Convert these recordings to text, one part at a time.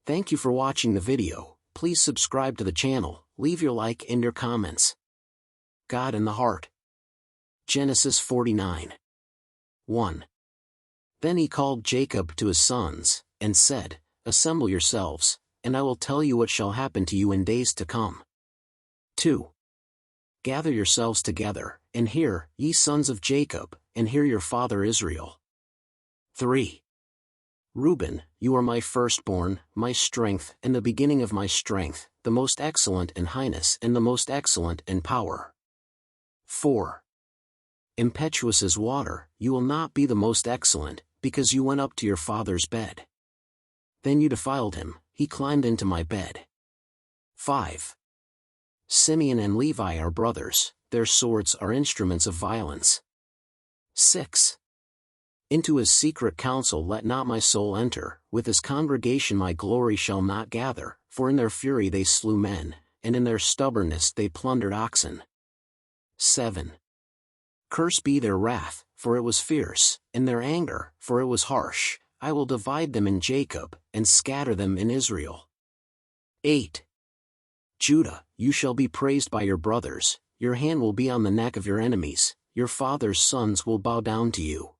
Thank you for watching the video. Please subscribe to the channel, leave your like and your comments. God in the heart. Genesis 49. 1. Then he called Jacob to his sons, and said, Assemble yourselves, and I will tell you what shall happen to you in days to come. 2. Gather yourselves together, and hear, ye sons of Jacob, and hear your father Israel. 3. Reuben, you are my firstborn, my strength, and the beginning of my strength, the most excellent in highness and the most excellent in power. 4. Impetuous as water, you will not be the most excellent, because you went up to your father's bed. Then you defiled him, he climbed into my bed. 5. Simeon and Levi are brothers, their swords are instruments of violence. 6. Into his secret council let not my soul enter, with his congregation my glory shall not gather, for in their fury they slew men, and in their stubbornness they plundered oxen. 7. Cursed be their wrath, for it was fierce, and their anger, for it was harsh. I will divide them in Jacob, and scatter them in Israel. 8. Judah, you shall be praised by your brothers, your hand will be on the neck of your enemies, your father's sons will bow down to you.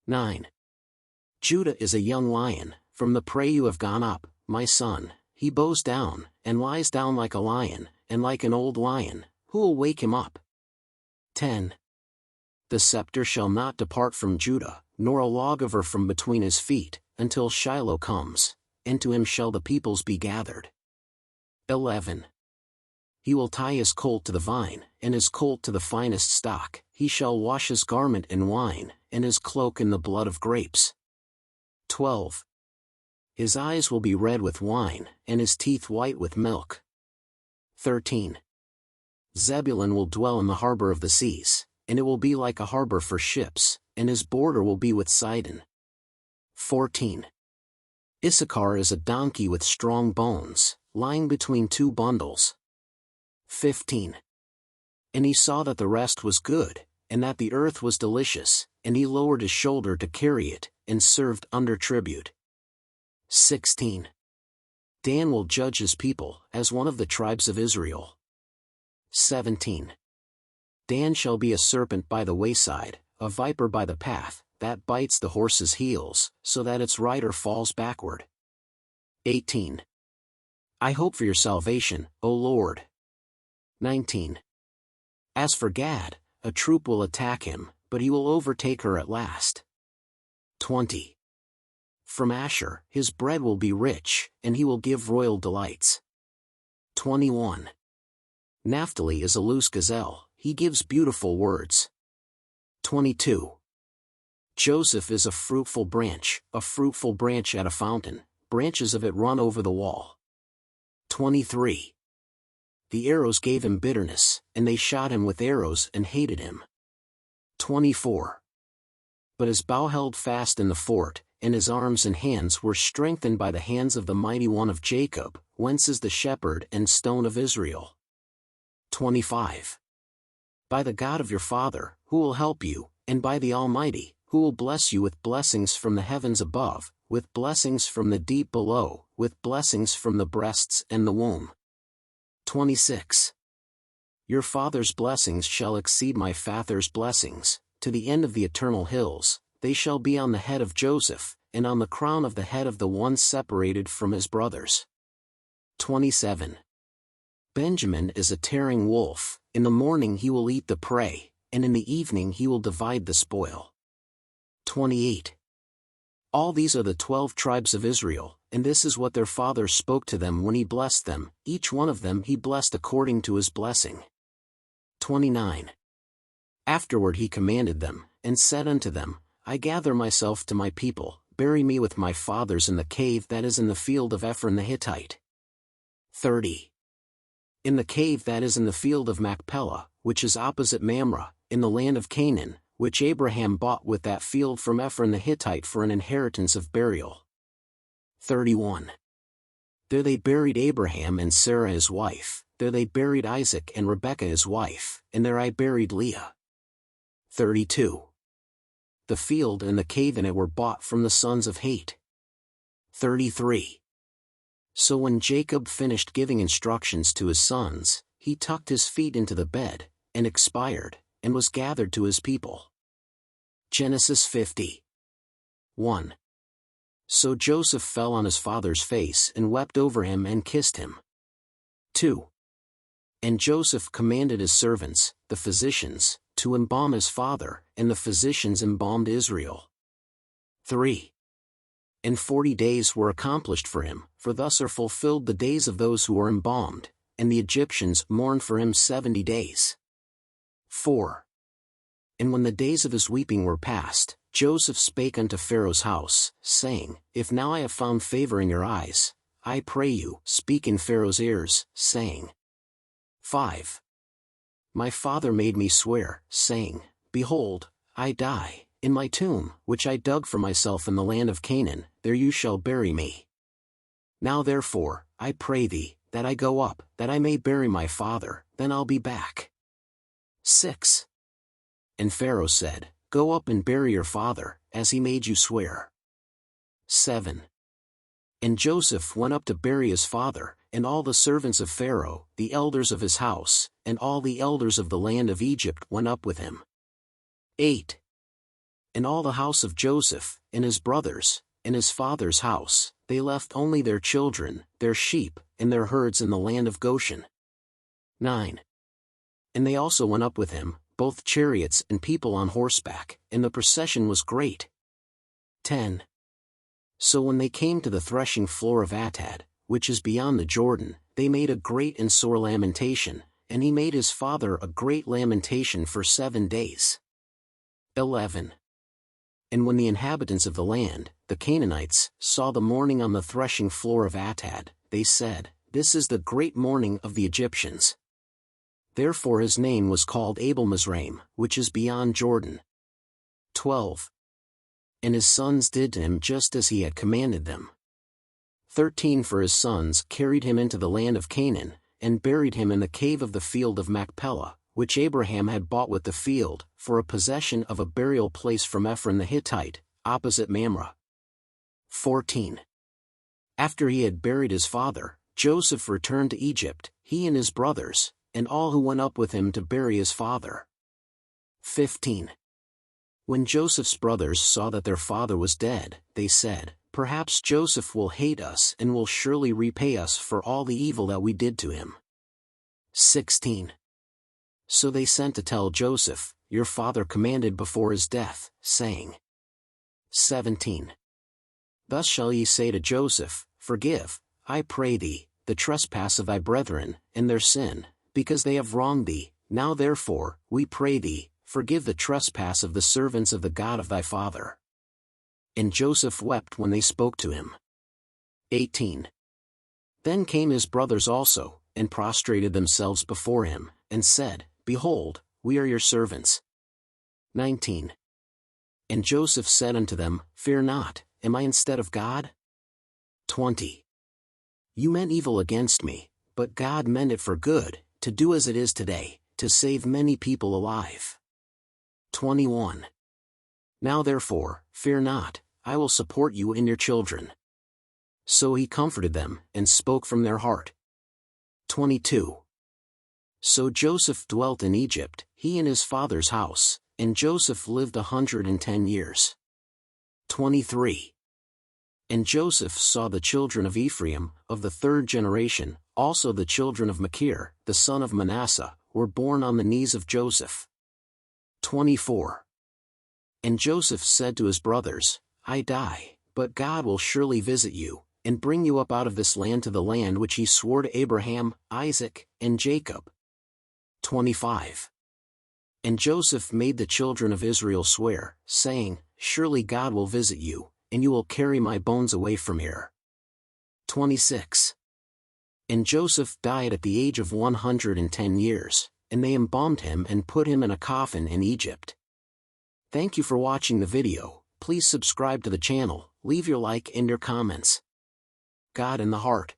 9. Judah is a young lion, from the prey you have gone up, my son, he bows down, and lies down like a lion, and like an old lion, who will wake him up? 10. The scepter shall not depart from Judah, nor a lawgiver from between his feet, until Shiloh comes, and to him shall the peoples be gathered. 11. He will tie his colt to the vine, and his colt to the finest stock, he shall wash his garment in wine, and his cloak in the blood of grapes. 12. His eyes will be red with wine, and his teeth white with milk. 13. Zebulun will dwell in the harbor of the seas, and it will be like a harbor for ships, and his border will be with Sidon. 14. Issachar is a donkey with strong bones, lying between two bundles. 15. And he saw that the rest was good, and that the earth was delicious, and he lowered his shoulder to carry it, and served under tribute. 16. Dan will judge his people, as one of the tribes of Israel. 17. Dan shall be a serpent by the wayside, a viper by the path, that bites the horse's heels, so that its rider falls backward. 18. I hope for your salvation, O Lord. 19. As for Gad, a troop will attack him, but he will overtake her at last. 20. From Asher, his bread will be rich, and he will give royal delights. 21. Naphtali is a loose gazelle, he gives beautiful words. 22. Joseph is a fruitful branch at a fountain, branches of it run over the wall. 23. The arrows gave him bitterness, and they shot him with arrows and hated him. 24. But his bow held fast in the fort, and his arms and hands were strengthened by the hands of the mighty one of Jacob, whence is the shepherd and stone of Israel. 25. By the God of your father, who will help you, and by the Almighty, who will bless you with blessings from the heavens above, with blessings from the deep below, with blessings from the breasts and the womb. 26. Your father's blessings shall exceed my father's blessings, to the end of the eternal hills, they shall be on the head of Joseph, and on the crown of the head of the one separated from his brothers. 27. Benjamin is a tearing wolf, in the morning he will eat the prey, and in the evening he will divide the spoil. 28. All these are the 12 tribes of Israel, and this is what their father spoke to them when he blessed them, each one of them he blessed according to his blessing. 29. Afterward he commanded them, and said unto them, I gather myself to my people, bury me with my fathers in the cave that is in the field of Ephron the Hittite. 30. In the cave that is in the field of Machpelah, which is opposite Mamre, in the land of Canaan, which Abraham bought with that field from Ephron the Hittite for an inheritance of burial. 31. There they buried Abraham and Sarah his wife, there they buried Isaac and Rebekah his wife, and there I buried Leah. 32. The field and the cave in it were bought from the sons of Het. 33. So when Jacob finished giving instructions to his sons, he tucked his feet into the bed, and expired, and was gathered to his people. Genesis 50. 1. So Joseph fell on his father's face and wept over him and kissed him. 2. And Joseph commanded his servants, the physicians, to embalm his father, and the physicians embalmed Israel. 3. And 40 days were accomplished for him, for thus are fulfilled the days of those who were embalmed, and the Egyptians mourned for him 70 days. 4. And when the days of his weeping were past, Joseph spake unto Pharaoh's house, saying, If now I have found favor in your eyes, I pray you, speak in Pharaoh's ears, saying. 5. My father made me swear, saying, Behold, I die, in my tomb, which I dug for myself in the land of Canaan, there you shall bury me. Now therefore, I pray thee, that I go up, that I may bury my father, then I'll be back. 6. And Pharaoh said, Go up and bury your father, as he made you swear. 7. And Joseph went up to bury his father, and all the servants of Pharaoh, the elders of his house, and all the elders of the land of Egypt went up with him. 8. And all the house of Joseph, and his brothers, and his father's house, they left only their children, their sheep, and their herds in the land of Goshen. 9. And they also went up with him, both chariots and people on horseback, and the procession was great. 10. So when they came to the threshing floor of Atad, which is beyond the Jordan, they made a great and sore lamentation, and he made his father a great lamentation for 7 days. 11. And when the inhabitants of the land, the Canaanites, saw the mourning on the threshing floor of Atad, they said, This is the great mourning of the Egyptians. Therefore his name was called Abel-Mizraim, which is beyond Jordan. 12. And his sons did to him just as he had commanded them. 13 For his sons carried him into the land of Canaan, and buried him in the cave of the field of Machpelah, which Abraham had bought with the field, for a possession of a burial place from Ephron the Hittite, opposite Mamre. 14. After he had buried his father, Joseph returned to Egypt, he and his brothers, and all who went up with him to bury his father. 15. When Joseph's brothers saw that their father was dead, they said, Perhaps Joseph will hate us and will surely repay us for all the evil that we did to him. 16. So they sent to tell Joseph, Your father commanded before his death, saying. 17. Thus shall ye say to Joseph, Forgive, I pray thee, the trespass of thy brethren, and their sin, because they have wronged thee. Now therefore, we pray thee, forgive the trespass of the servants of the God of thy father. And Joseph wept when they spoke to him. 18. Then came his brothers also, and prostrated themselves before him, and said, Behold, we are your servants. 19. And Joseph said unto them, Fear not, am I instead of God? 20. You meant evil against me, but God meant it for good, to do as it is today, to save many people alive. 21. Now therefore, fear not, I will support you and your children. So he comforted them, and spoke from their heart. 22. So Joseph dwelt in Egypt, he and his father's house, and Joseph lived 110 years. 23. And Joseph saw the children of Ephraim, of the third generation, also the children of Machir, the son of Manasseh, were born on the knees of Joseph. 24. And Joseph said to his brothers, I die, but God will surely visit you, and bring you up out of this land to the land which he swore to Abraham, Isaac, and Jacob. 25. And Joseph made the children of Israel swear, saying, Surely God will visit you, and you will carry my bones away from here. 26. And Joseph died at the age of 110 years, and they embalmed him and put him in a coffin in Egypt. Thank you for watching the video. Please subscribe to the channel, leave your like and your comments. God in the heart.